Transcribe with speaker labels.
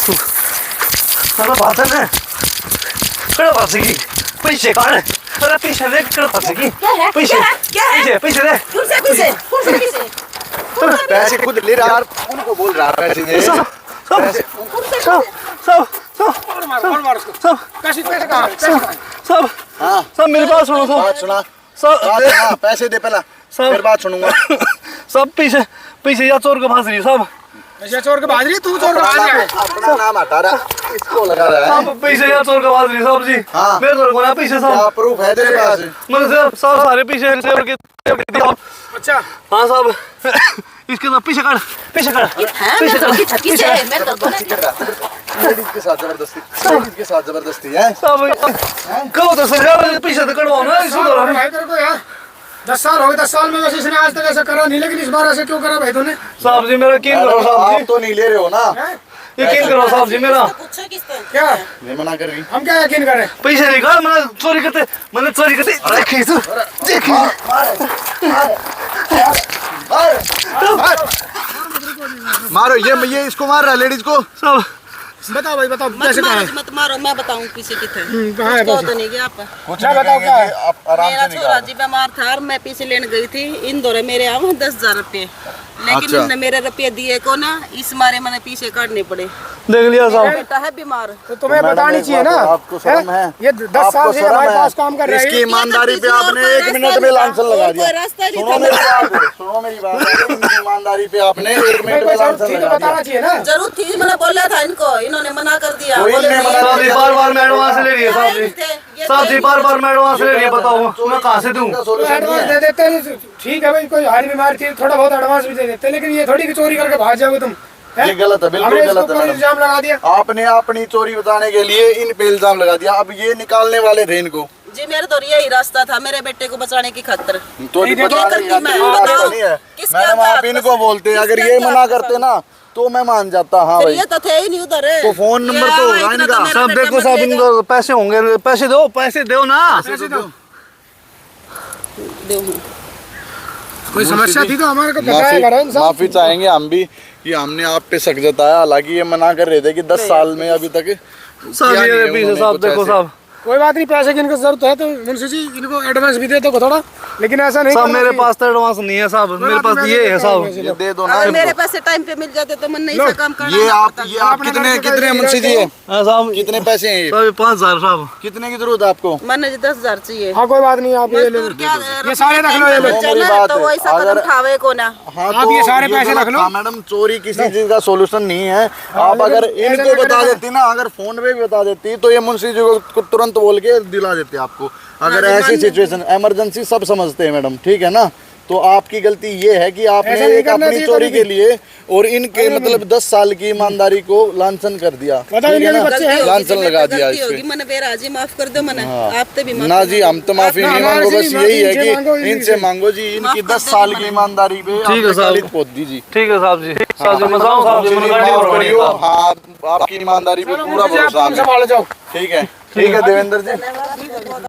Speaker 1: साला बात है ना कड़ा बात की पैसे काढ अरे पैसे दे कड़ा बात की पैसे पैसे दे
Speaker 2: पैसे खुद ले रहा यार उनको बोल रहा पैसे दे
Speaker 1: सब मेरी बात सुनो
Speaker 2: बात सुना
Speaker 1: सब
Speaker 2: पैसे दे पहला
Speaker 1: सब
Speaker 2: फिर बात सुनूंगा
Speaker 1: सब पैसे पैसे या चोर के भाज रही सब
Speaker 3: पैसे चोर के भाज रही तू चोर के भाज रहा है
Speaker 2: अपना नाम हटा रहा इसको लगा रहा है
Speaker 1: सब पैसे या चोर के भाज रही सब जी
Speaker 2: हाँ।
Speaker 1: मेरे चोर को ना पैसे
Speaker 2: क्या
Speaker 1: सब
Speaker 2: प्रूफ है तेरे पास
Speaker 1: मैंने सब सारे पैसे चोर के
Speaker 3: अच्छा
Speaker 1: हाँ साहब इसके साथ पीछे काट पीछे काट
Speaker 2: लेडीज के साथ जबरदस्ती है
Speaker 1: सब कहो तो सर पीछे तो कटवाओ ना इसको
Speaker 3: भाई तेरे को यार 10 साल हो गए 10 साल में वैसे इसने आज तक ऐसा करा नहीं लेकिन इस बार ऐसे क्यों करा भाई तूने
Speaker 1: साहब जी मेरा यकीन करो साहब
Speaker 2: आप
Speaker 1: जी
Speaker 2: तो नहीं ले रहे हो ना
Speaker 1: यकीन करो साहब जी मेरा
Speaker 3: क्या
Speaker 2: ये मना कर रही
Speaker 3: हम क्या यकीन करें
Speaker 1: पैसे निकाल मैंने चोरी करते देखे तू देखे
Speaker 2: मारो ये इसको मार रहा है लेडीज को
Speaker 1: सब
Speaker 3: बताओ भाई बताओ कैसे कहा है
Speaker 4: मत मारो मैं बताऊं पीछे कितने
Speaker 3: कहाँ है
Speaker 4: तो
Speaker 3: पैसे
Speaker 4: नहीं गया आपका
Speaker 2: कुछ
Speaker 3: क्या बताओ क्या है?
Speaker 2: आप आराम
Speaker 4: मेरा
Speaker 2: से
Speaker 4: छोरा
Speaker 2: निकाल
Speaker 4: जी बीमार था और मैं पीछे लेने गई थी इंदौर मेरे यहाँ 10,000 रुपये लेकिन
Speaker 2: अच्छा।
Speaker 4: इनने मेरे रुपये दिए को ना इस मारे मैंने पीछे काटने पड़े
Speaker 1: देख लिया साहब
Speaker 4: बेटा है बीमार
Speaker 3: तो तुम्हें
Speaker 2: मैडम,
Speaker 3: बतानी
Speaker 2: एक
Speaker 3: चाहिए
Speaker 2: बात
Speaker 3: ना
Speaker 2: है, आपको शर्म है?
Speaker 3: ये 10 साल से हमारे पास काम कर रहे
Speaker 2: इसकी
Speaker 3: हैं
Speaker 2: ईमानदारी पे आपने 1 मिनट में लांछन लगा दिया सुनो मेरी बात इनकी ईमानदारी पे आपने 1 मिनट में लांछन
Speaker 3: ठीक है
Speaker 2: लगा
Speaker 3: बताना
Speaker 2: दिया
Speaker 3: चाहिए ना
Speaker 4: जरूर थी मैंने बोला था इनको इन्होंने मना कर दिया
Speaker 2: कोई
Speaker 4: बोले
Speaker 2: नहीं
Speaker 4: नहीं,
Speaker 2: मना
Speaker 1: साहब जी बार मैं एडवांस ले रही है साहब जी
Speaker 4: ये
Speaker 1: साहब जी बार मैं एडवांस ले रही है बताओ मैं कहाँ से दूं
Speaker 3: एडवांस दे देते हैं ठीक है भाई कोई हारी बीमारी थी थोड़ा बहुत एडवांस भी दे देते लेकिन ये थोड़ी कि चोरी करके भाग जाओगे तुम हैं?
Speaker 2: ये गलत है बिल्कुल
Speaker 3: हमने
Speaker 2: गलत
Speaker 3: इसको
Speaker 2: है
Speaker 3: कोई
Speaker 2: मैडम
Speaker 3: इल्जाम लगा दिया
Speaker 2: आपने अपनी चोरी बताने के लिए इन पे इल्जाम लगा दिया अब ये निकालने वाले थे इनको
Speaker 4: जी मेरे तो यही रास्ता था मेरे बेटे को बचाने की खातिर
Speaker 2: तो
Speaker 3: नहीं,
Speaker 2: बता
Speaker 4: करती
Speaker 2: रही
Speaker 4: मैं,
Speaker 2: है,
Speaker 4: बताओ,
Speaker 2: नहीं है
Speaker 4: किसके
Speaker 2: मैडम
Speaker 4: हाथ
Speaker 2: आप इनको
Speaker 4: में-
Speaker 2: बोलते अगर
Speaker 4: किसके
Speaker 2: ये
Speaker 4: हाथ
Speaker 2: मना
Speaker 4: में
Speaker 2: करते ना तो मैं मान जाता हाँ
Speaker 4: फिर
Speaker 2: भाई
Speaker 4: ये तो थे ही नहीं उधर
Speaker 2: तो फोन नंबर तो होगा इनका
Speaker 1: सब देखो साहब इनको पैसे होंगे पैसे दो ना
Speaker 3: कोई समस्या थी तो हमारे को बताया करो इंसान
Speaker 2: माफी चाहेंगे हम भी कि हमने आप पे शक जताया हालांकि ये मना कर रहे थे कि 10 साल में अभी तक
Speaker 1: साहब
Speaker 2: किया
Speaker 1: ये
Speaker 2: नहीं है
Speaker 1: पीछे
Speaker 2: उन्होंने
Speaker 1: साहब
Speaker 2: कुछ
Speaker 1: देखो
Speaker 2: ऐसे।
Speaker 1: साहब
Speaker 3: कोई बात नहीं पैसे की इनको जरूरत है तो मुंशी जी इनको एडवांस भी दे दो थोड़ा लेकिन ऐसा नहीं
Speaker 1: साहब
Speaker 3: करना
Speaker 1: मेरे
Speaker 3: चाहिए।
Speaker 1: पास तो एडवांस नहीं है साहब मेरे पास ये है साहब
Speaker 2: ये दे दो ना
Speaker 4: अगर मेरे पैसे टाइम पे मिल जाते तो मैं नहीं से काम करना
Speaker 2: ये
Speaker 4: ना
Speaker 2: आप
Speaker 4: पड़ता।
Speaker 2: ये आप
Speaker 3: अपने
Speaker 2: कितने
Speaker 3: लड़के का
Speaker 2: कितने
Speaker 3: इलाज
Speaker 2: मुंशी जी है
Speaker 1: हाँ साहब
Speaker 2: कितने पैसे हैं ये
Speaker 1: साहब 5,000 साहब
Speaker 2: कितने की जरूरत है आपको
Speaker 4: मैंने जी 10,000 चाहिए
Speaker 3: हाँ कोई बात नहीं आप ये ले लो
Speaker 4: मजदूर क्या
Speaker 3: ये सारे रख लो ये लो
Speaker 4: बच्चा
Speaker 2: मेरी
Speaker 4: ना
Speaker 2: बात
Speaker 4: तो
Speaker 2: है,
Speaker 4: वो ऐसा कदम
Speaker 2: अगर-
Speaker 4: उठावे को ना
Speaker 2: हाँ
Speaker 3: आप ये सारे पैसे
Speaker 2: गलत
Speaker 3: रख लो।
Speaker 2: था, मैडम चोरी किसी चीज का सोल्यूशन नहीं है आप
Speaker 3: लेकिन
Speaker 2: अगर
Speaker 3: ऐसे
Speaker 2: इनको
Speaker 3: नहीं
Speaker 2: बता
Speaker 3: करेगा।
Speaker 2: देती ना अगर फोन पे भी बता देती तो ये मुंशी जी को तुरंत बोल के दिला देते आपको अगर ऐसी सिचुएशन इमरजेंसी सब समझते हैं मैडम ठीक है ना तो आपकी गलती ये है कि आपने
Speaker 3: ऐसा नहीं
Speaker 2: एक
Speaker 3: करना
Speaker 2: अपनी
Speaker 3: चाहिए
Speaker 2: चोरी
Speaker 3: कभी
Speaker 2: के लिए और इनके मतलब 10 साल की ईमानदारी को लांछन कर दिया
Speaker 3: बताओ
Speaker 2: ठीक है
Speaker 3: इनके
Speaker 2: ना?
Speaker 3: भी बच्चे हैं।
Speaker 2: लांछन लगा दिया
Speaker 4: गलती
Speaker 2: इस
Speaker 4: होगी
Speaker 2: पे
Speaker 4: मैंने बेराजी माफ कर दो मैंने आप तो भी माफ
Speaker 2: ना
Speaker 4: कर
Speaker 2: जी
Speaker 4: दो।
Speaker 2: हम तो माफी
Speaker 3: ना,
Speaker 2: नहीं
Speaker 3: हमारे
Speaker 2: मांगो
Speaker 3: से
Speaker 2: बस
Speaker 3: नहीं,
Speaker 2: यही है
Speaker 3: इनसे मांगो,
Speaker 2: कि इनसे मांगो जी इनकी
Speaker 4: माफ कर
Speaker 2: 10
Speaker 4: दे
Speaker 2: साल
Speaker 4: मैंने।
Speaker 2: की ईमानदारी पे
Speaker 1: ठीक है
Speaker 2: आपने
Speaker 1: साहब।
Speaker 2: गालिब पोत दी जी
Speaker 1: ठीक है साहब जी साहब जी मैं जाऊँ साहब जी मैं गाड़ी
Speaker 2: माफ
Speaker 1: और
Speaker 2: करियो, हाँ आपकी ईमानदारी पे पूरा
Speaker 3: मुंशी जी, आप
Speaker 2: भरोसा
Speaker 3: काम
Speaker 2: हमें।
Speaker 3: संभालो जाओ
Speaker 2: ठीक है देवेंद्र जी